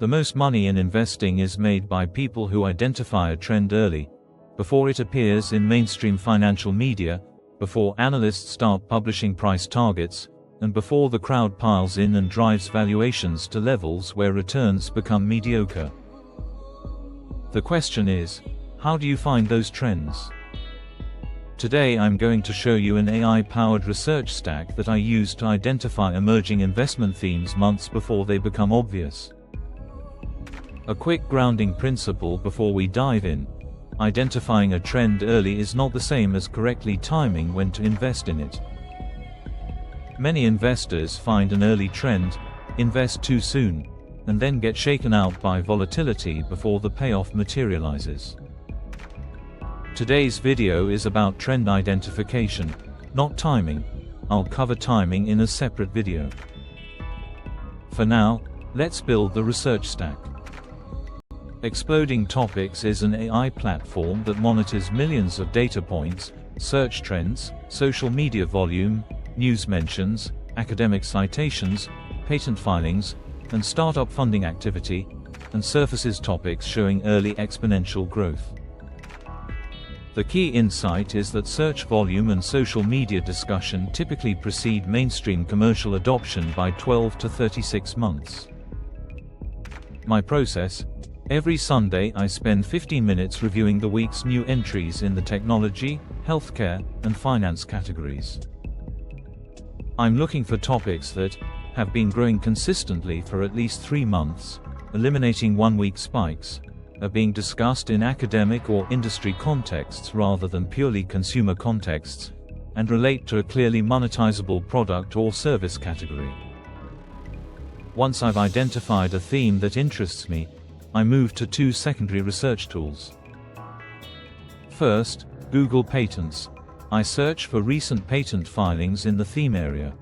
The most money in investing is made by people who identify a trend early, before it appears in mainstream financial media, before analysts start publishing price targets, and before the crowd piles in and drives valuations to levels where returns become mediocre. The question is, how do you find those trends? Today I'm going to show you an AI-powered research stack that I use to identify emerging investment themes months before they become obvious. A quick grounding principle before we dive in: identifying a trend early is not the same as correctly timing when to invest in it. Many investors find an early trend, invest too soon, and then get shaken out by volatility before the payoff materializes. Today's video is about trend identification, not timing. I'll cover timing in a separate video. For now, let's build the research stack. Exploding Topics is an AI platform that monitors millions of data points, search trends, social media volume, news mentions, academic citations, patent filings, and startup funding activity, and surfaces topics showing early exponential growth. The key insight is that search volume and social media discussion typically precede mainstream commercial adoption by 12 to 36 months. My process: every Sunday I spend 15 minutes reviewing the week's new entries in the technology, healthcare, and finance categories. I'm looking for topics that have been growing consistently for at least 3 months, eliminating one-week spikes, are being discussed in academic or industry contexts rather than purely consumer contexts, and relate to a clearly monetizable product or service category. Once I've identified a theme that interests me, I move to 2 secondary research tools. First, Google Patents. I search for recent patent filings in the theme area.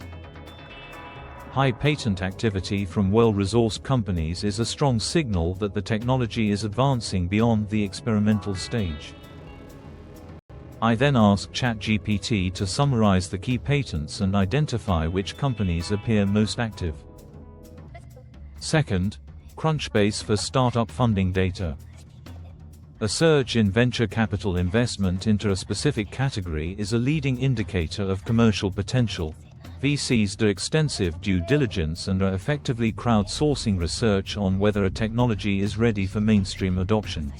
High patent activity from well-resourced companies is a strong signal that the technology is advancing beyond the experimental stage. I then ask ChatGPT to summarize the key patents and identify which companies appear most active. Second, Crunchbase for startup funding data. A surge in venture capital investment into a specific category is a leading indicator of commercial potential. VCs do extensive due diligence and are effectively crowdsourcing research on whether a technology is ready for mainstream adoption.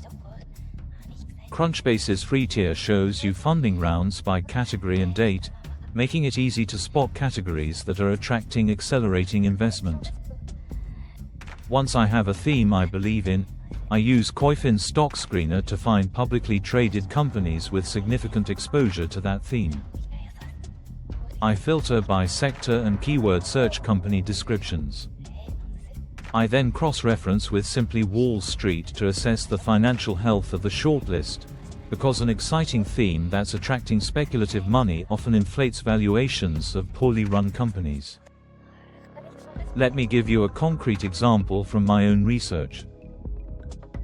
Crunchbase's free tier shows you funding rounds by category and date, making it easy to spot categories that are attracting accelerating investment. Once I have a theme I believe in, I use Coifin's stock screener to find publicly traded companies with significant exposure to that theme. I filter by sector and keyword search company descriptions. I then cross-reference with simply Wall Street to assess the financial health of the shortlist, because an exciting theme that's attracting speculative money often inflates valuations of poorly run companies. Let me give you a concrete example from my own research.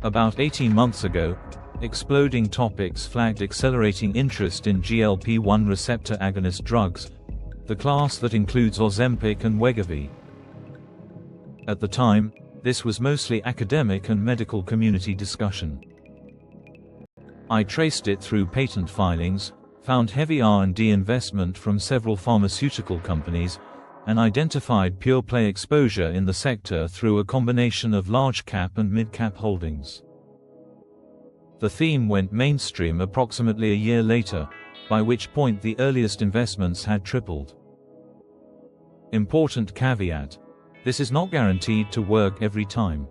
About 18 months ago, Exploding Topics flagged accelerating interest in GLP-1 receptor agonist drugs, the class that includes Ozempic and Wegovy. At the time, this was mostly academic and medical community discussion. I traced it through patent filings, found heavy R&D investment from several pharmaceutical companies, and identified pure-play exposure in the sector through a combination of large-cap and mid-cap holdings. The theme went mainstream approximately a year later, by which point the earliest investments had tripled. Important caveat: this is not guaranteed to work every time.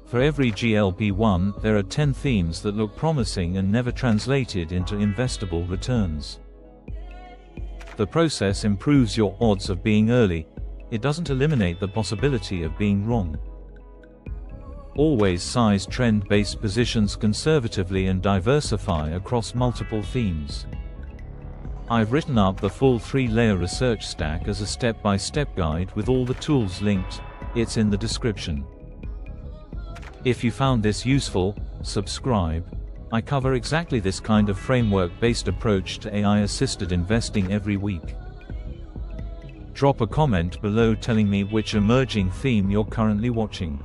For every GLP-1, there are 10 themes that look promising and never translated into investable returns. The process improves your odds of being early. It doesn't eliminate the possibility of being wrong. Always size trend-based positions conservatively and diversify across multiple themes. I've written up the full 3-layer research stack as a step-by-step guide with all the tools linked. It's in the description. If you found this useful, subscribe. I cover exactly this kind of framework-based approach to AI-assisted investing every week. Drop a comment below telling me which emerging theme you're currently watching.